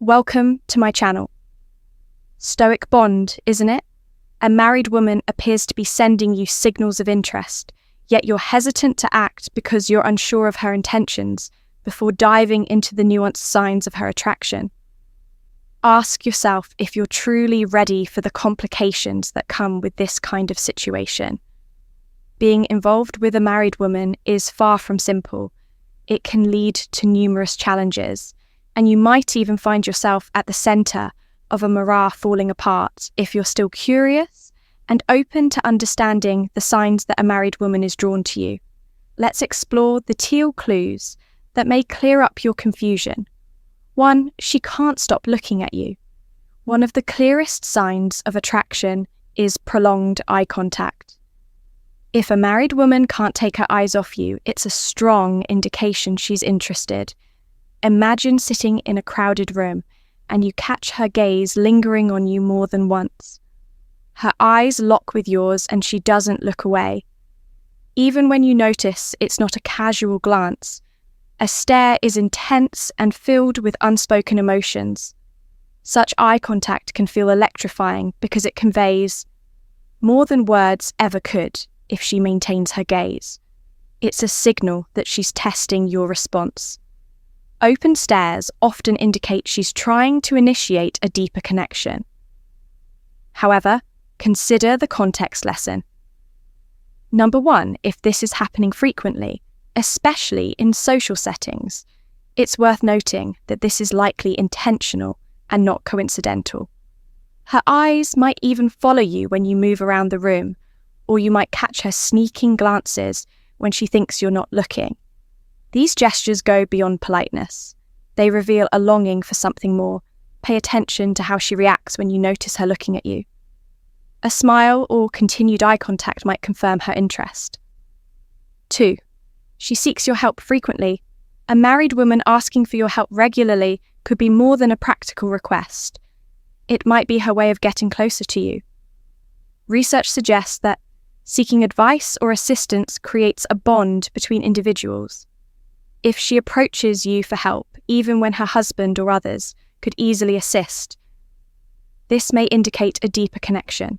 Welcome to my channel. Stoic bond, isn't it? A married woman appears to be sending you signals of interest, yet you're hesitant to act because you're unsure of her intentions before diving into the nuanced signs of her attraction. Ask yourself if you're truly ready for the complications that come with this kind of situation. Being involved with a married woman is far from simple. It can lead to numerous challenges, and you might even find yourself at the center of a mirage falling apart if you're still curious and open to understanding the signs that a married woman is drawn to you. Let's explore the teal clues that may clear up your confusion. 1. She can't stop looking at you. One of the clearest signs of attraction is prolonged eye contact. If a married woman can't take her eyes off you, it's a strong indication she's interested. Imagine sitting in a crowded room and you catch her gaze lingering on you more than once. Her eyes lock with yours and she doesn't look away. Even when you notice it's not a casual glance, a stare is intense and filled with unspoken emotions. Such eye contact can feel electrifying because it conveys more than words ever could if she maintains her gaze. It's a signal that she's testing your response. Open stares often indicate she's trying to initiate a deeper connection. However, consider the context lesson. Number 1, if this is happening frequently, especially in social settings, it's worth noting that this is likely intentional and not coincidental. Her eyes might even follow you when you move around the room, or you might catch her sneaking glances when she thinks you're not looking. These gestures go beyond politeness. They reveal a longing for something more. Pay attention to how she reacts when you notice her looking at you. A smile or continued eye contact might confirm her interest. 2. She seeks your help frequently. A married woman asking for your help regularly could be more than a practical request. It might be her way of getting closer to you. Research suggests that seeking advice or assistance creates a bond between individuals. If she approaches you for help, even when her husband or others could easily assist, this may indicate a deeper connection.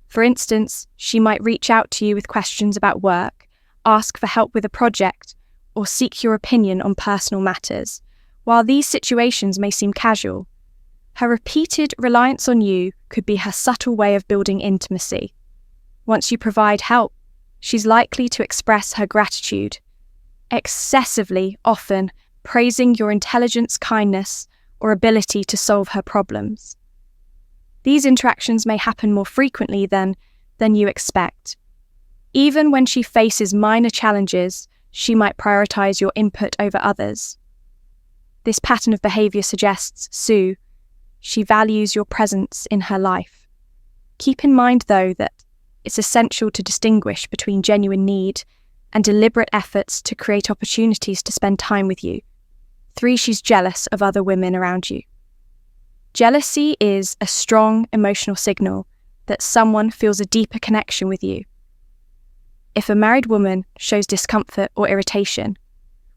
For instance, she might reach out to you with questions about work, ask for help with a project, or seek your opinion on personal matters. While these situations may seem casual, her repeated reliance on you could be her subtle way of building intimacy. Once you provide help, she's likely to express her gratitude, excessively often praising your intelligence, kindness, or ability to solve her problems. These interactions may happen more frequently than you expect. Even when she faces minor challenges, she might prioritize your input over others. This pattern of behavior suggests, she values your presence in her life. Keep in mind, though, that it's essential to distinguish between genuine need and deliberate efforts to create opportunities to spend time with you. 3, she's jealous of other women around you. Jealousy is a strong emotional signal that someone feels a deeper connection with you. If a married woman shows discomfort or irritation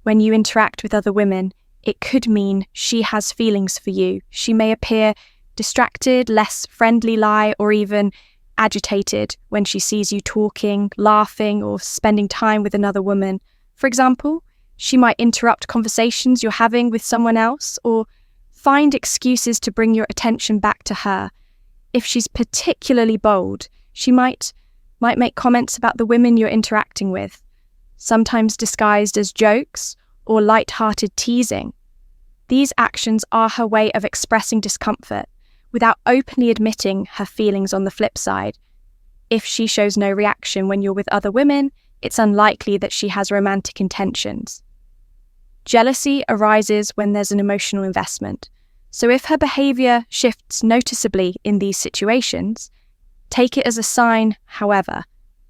when you interact with other women, it could mean she has feelings for you. She may appear distracted, less friendly, or even agitated when she sees you talking, laughing, or spending time with another woman. For example, she might interrupt conversations you're having with someone else or find excuses to bring your attention back to her. If she's particularly bold, she might make comments about the women you're interacting with, sometimes disguised as jokes or light-hearted teasing. These actions are her way of expressing discomfort without openly admitting her feelings on the flip side. If she shows no reaction when you're with other women, it's unlikely that she has romantic intentions. Jealousy arises when there's an emotional investment. So if her behavior shifts noticeably in these situations, take it as a sign, however,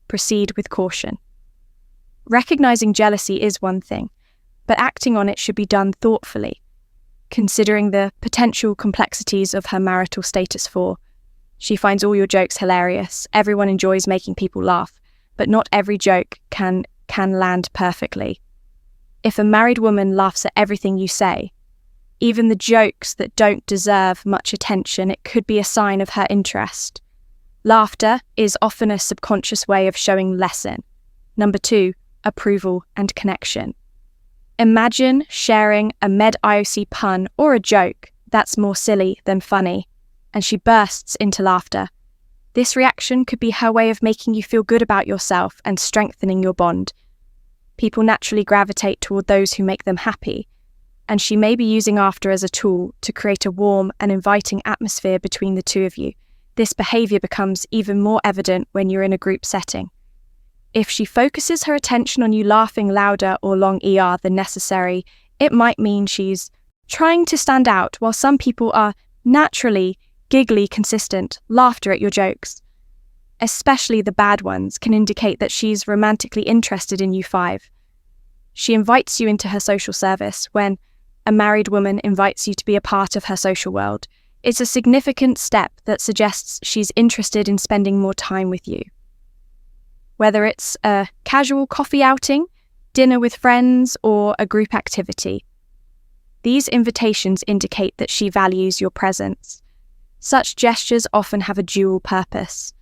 proceed with caution. Recognizing jealousy is one thing, but acting on it should be done thoughtfully, considering the potential complexities of her marital status. She finds all your jokes hilarious. Everyone enjoys making people laugh, but not every joke can land perfectly. If a married woman laughs at everything you say, Even the jokes that don't deserve much attention, it could be a sign of her interest. Laughter is often a subconscious way of showing lesson. Number 2, approval and connection. Imagine sharing a mid-IOC pun or a joke that's more silly than funny, and she bursts into laughter. This reaction could be her way of making you feel good about yourself and strengthening your bond. People naturally gravitate toward those who make them happy, and she may be using laughter as a tool to create a warm and inviting atmosphere between the two of you. This behavior becomes even more evident when you're in a group setting. If she focuses her attention on you laughing louder or long ER than necessary, it might mean she's trying to stand out, while some people are naturally, giggly, consistent laughter at your jokes. Especially the bad ones can indicate that she's romantically interested in you 5. She invites you into her social service. When a married woman invites you to be a part of her social world, it's a significant step that suggests she's interested in spending more time with you. Whether it's a casual coffee outing, dinner with friends, or a group activity, these invitations indicate that she values your presence. Such gestures often have a dual purpose.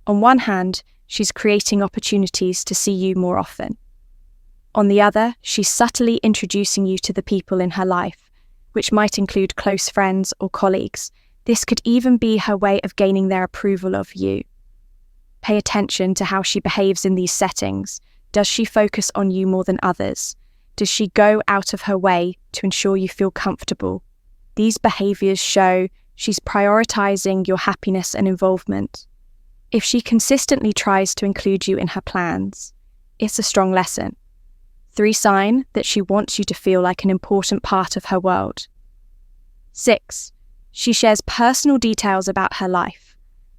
On one hand, she's creating opportunities to see you more often. On the other, she's subtly introducing you to the people in her life, which might include close friends or colleagues. This could even be her way of gaining their approval of you. Pay attention to how she behaves in these settings. Does she focus on you more than others? Does she go out of her way to ensure you feel comfortable? These behaviors show she's prioritizing your happiness and involvement. If she consistently tries to include you in her plans, it's a strong lesson. 3 sign that she wants you to feel like an important part of her world. 6, she shares personal details about her life.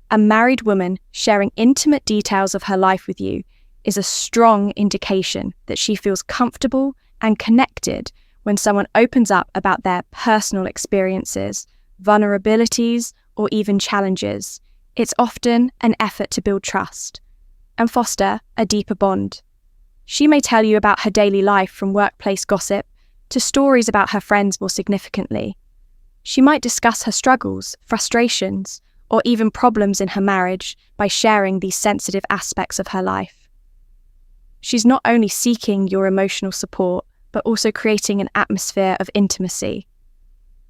A married woman sharing intimate details of her life with you is a strong indication that she feels comfortable and connected when someone opens up about their personal experiences, vulnerabilities, or even challenges. It's often an effort to build trust and foster a deeper bond. She may tell you about her daily life, from workplace gossip to stories about her friends. More significantly, she might discuss her struggles, frustrations, or even problems in her marriage by sharing these sensitive aspects of her life. She's not only seeking your emotional support, but also creating an atmosphere of intimacy.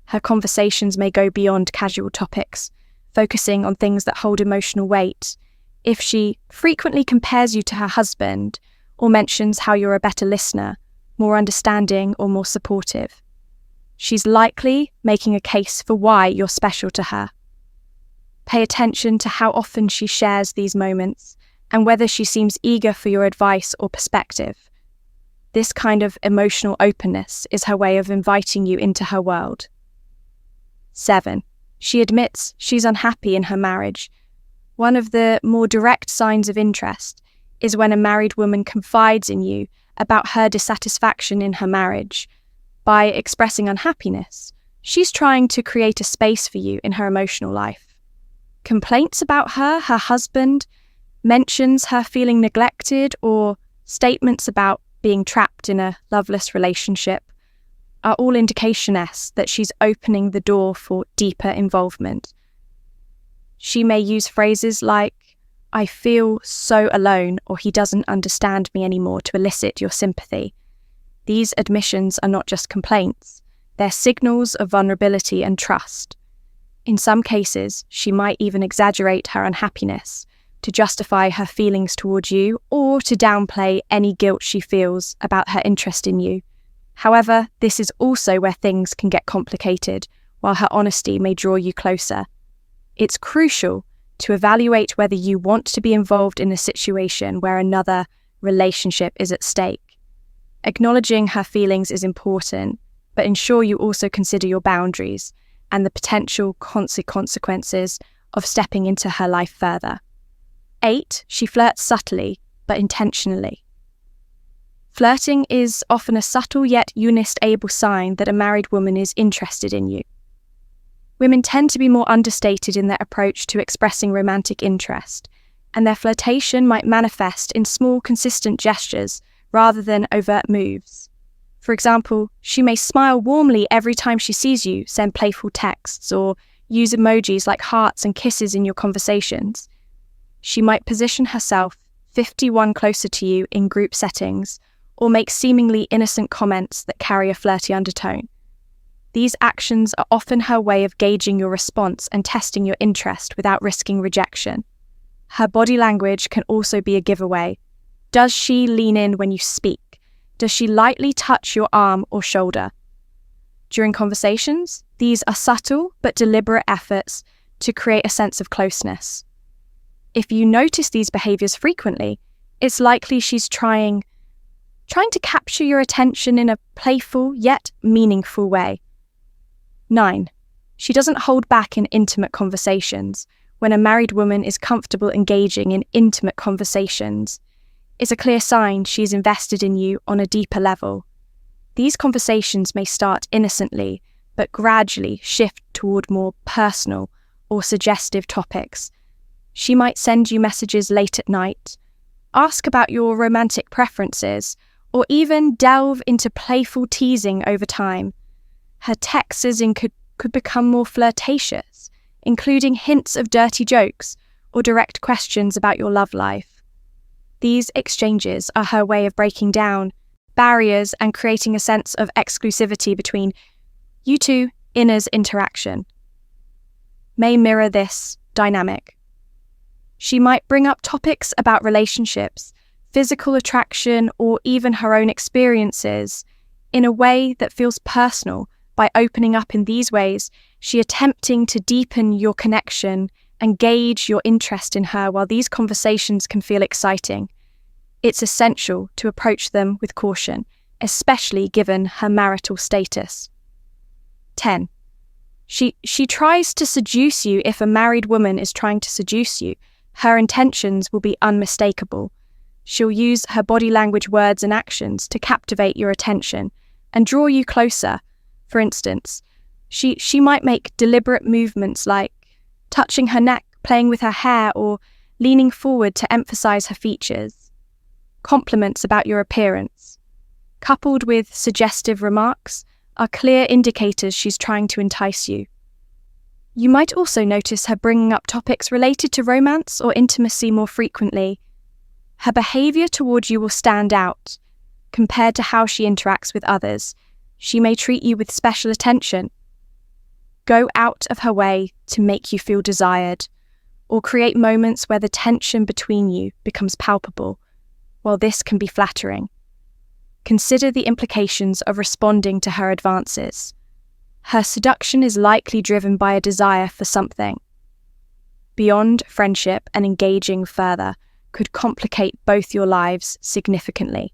Her conversations may go beyond casual topics, focusing on things that hold emotional weight. If she frequently compares you to her husband, or mentions how you're a better listener, more understanding, or more supportive, she's likely making a case for why you're special to her. Pay attention to how often she shares these moments and whether she seems eager for your advice or perspective. This kind of emotional openness is her way of inviting you into her world. 7, she admits she's unhappy in her marriage. One of the more direct signs of interest is when a married woman confides in you about her dissatisfaction in her marriage. By expressing unhappiness, she's trying to create a space for you in her emotional life. Complaints about her husband, mentions her feeling neglected, or statements about being trapped in a loveless relationship are all indications that she's opening the door for deeper involvement. She may use phrases like, "I feel so alone," or "he doesn't understand me anymore," to elicit your sympathy. These admissions are not just complaints, they're signals of vulnerability and trust. In some cases, she might even exaggerate her unhappiness to justify her feelings towards you or to downplay any guilt she feels about her interest in you. However, this is also where things can get complicated, while her honesty may draw you closer. It's crucial to evaluate whether you want to be involved in a situation where another relationship is at stake. Acknowledging her feelings is important, but ensure you also consider your boundaries and the potential consequences of stepping into her life further. 8, she flirts subtly, but intentionally. Flirting is often a subtle yet unstable sign that a married woman is interested in you. Women tend to be more understated in their approach to expressing romantic interest, and their flirtation might manifest in small, consistent gestures rather than overt moves. For example, she may smile warmly every time she sees you, send playful texts, or use emojis like hearts and kisses in your conversations. She might position herself 51 closer to you in group settings, or make seemingly innocent comments that carry a flirty undertone. These actions are often her way of gauging your response and testing your interest without risking rejection. Her body language can also be a giveaway. Does she lean in when you speak? Does she lightly touch your arm or shoulder? During conversations, these are subtle but deliberate efforts to create a sense of closeness. If you notice these behaviors frequently, it's likely she's trying to capture your attention in a playful yet meaningful way. 9. She doesn't hold back in intimate conversations. When a married woman is comfortable engaging in intimate conversations, it's a clear sign she's invested in you on a deeper level. These conversations may start innocently, but gradually shift toward more personal or suggestive topics. She might send you messages late at night, ask about your romantic preferences, or even delve into playful teasing over time. Her texting could become more flirtatious, including hints of dirty jokes or direct questions about your love life. These exchanges are her way of breaking down barriers and creating a sense of exclusivity between you two. Inner's interaction may mirror this dynamic. She might bring up topics about relationships, physical attraction, or even her own experiences in a way that feels personal. By opening up in these ways, she attempting to deepen your connection and gauge your interest in her. While these conversations can feel exciting, it's essential to approach them with caution, especially given her marital status. 10. She tries to seduce you. If a married woman is trying to seduce you, her intentions will be unmistakable. She'll use her body language, words, and actions to captivate your attention and draw you closer. For instance, she might make deliberate movements like touching her neck, playing with her hair, or leaning forward to emphasize her features. Compliments about your appearance, coupled with suggestive remarks, are clear indicators she's trying to entice you. You might also notice her bringing up topics related to romance or intimacy more frequently. Her behavior toward you will stand out compared to how she interacts with others. She may treat you with special attention, go out of her way to make you feel desired, or create moments where the tension between you becomes palpable. While this can be flattering, consider the implications of responding to her advances. Her seduction is likely driven by a desire for something beyond friendship, and engaging further could complicate both your lives significantly.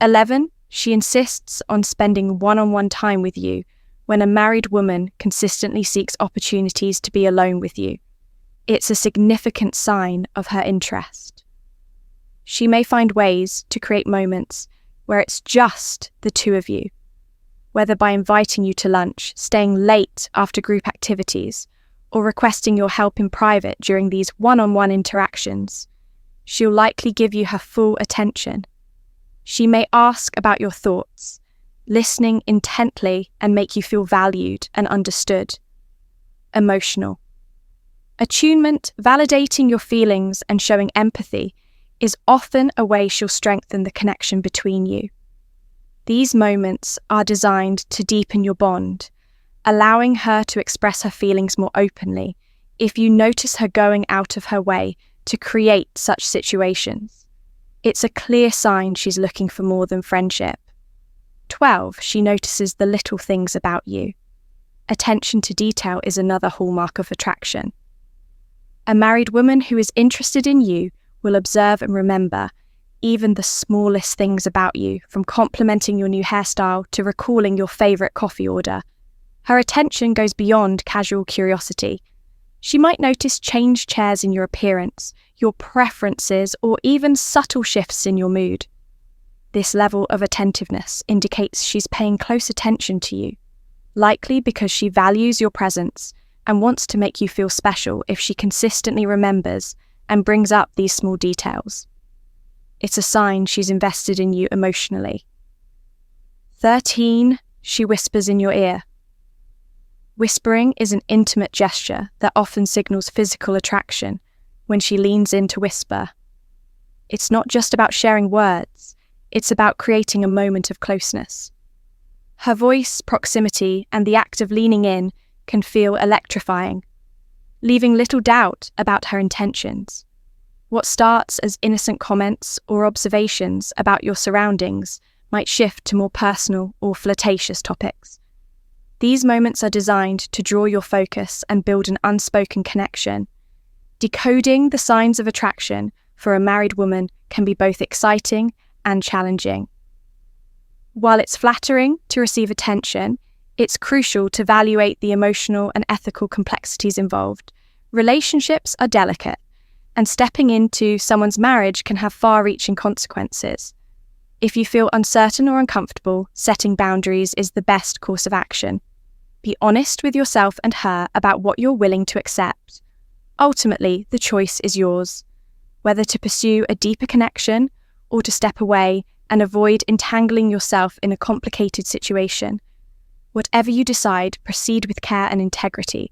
11. She insists on spending one-on-one time with you. When a married woman consistently seeks opportunities to be alone with you, it's a significant sign of her interest. She may find ways to create moments where it's just the two of you, whether by inviting you to lunch, staying late after group activities, or requesting your help in private during these one-on-one interactions. She'll likely give you her full attention. She may ask about your thoughts, listening intently and make you feel valued and understood. Emotional. Attunement, validating your feelings and showing empathy, is often a way she'll strengthen the connection between you. These moments are designed to deepen your bond, allowing her to express her feelings more openly. If you notice her going out of her way to create such situations, it's a clear sign she's looking for more than friendship. 12. She notices the little things about you. Attention to detail is another hallmark of attraction. A married woman who is interested in you will observe and remember even the smallest things about you, from complimenting your new hairstyle to recalling your favorite coffee order. Her attention goes beyond casual curiosity. She might notice changed chairs in your appearance, your preferences, or even subtle shifts in your mood. This level of attentiveness indicates she's paying close attention to you, likely because she values your presence and wants to make you feel special. If she consistently remembers and brings up these small details, it's a sign she's invested in you emotionally. 13, she whispers in your ear. Whispering is an intimate gesture that often signals physical attraction when she leans in to whisper. It's not just about sharing words, it's about creating a moment of closeness. Her voice, proximity, and the act of leaning in can feel electrifying, leaving little doubt about her intentions. What starts as innocent comments or observations about your surroundings might shift to more personal or flirtatious topics. These moments are designed to draw your focus and build an unspoken connection. Decoding the signs of attraction for a married woman can be both exciting and challenging. While it's flattering to receive attention, it's crucial to evaluate the emotional and ethical complexities involved. Relationships are delicate, and stepping into someone's marriage can have far-reaching consequences. If you feel uncertain or uncomfortable, setting boundaries is the best course of action. Be honest with yourself and her about what you're willing to accept. Ultimately, the choice is yours, whether to pursue a deeper connection or to step away and avoid entangling yourself in a complicated situation. Whatever you decide, proceed with care and integrity.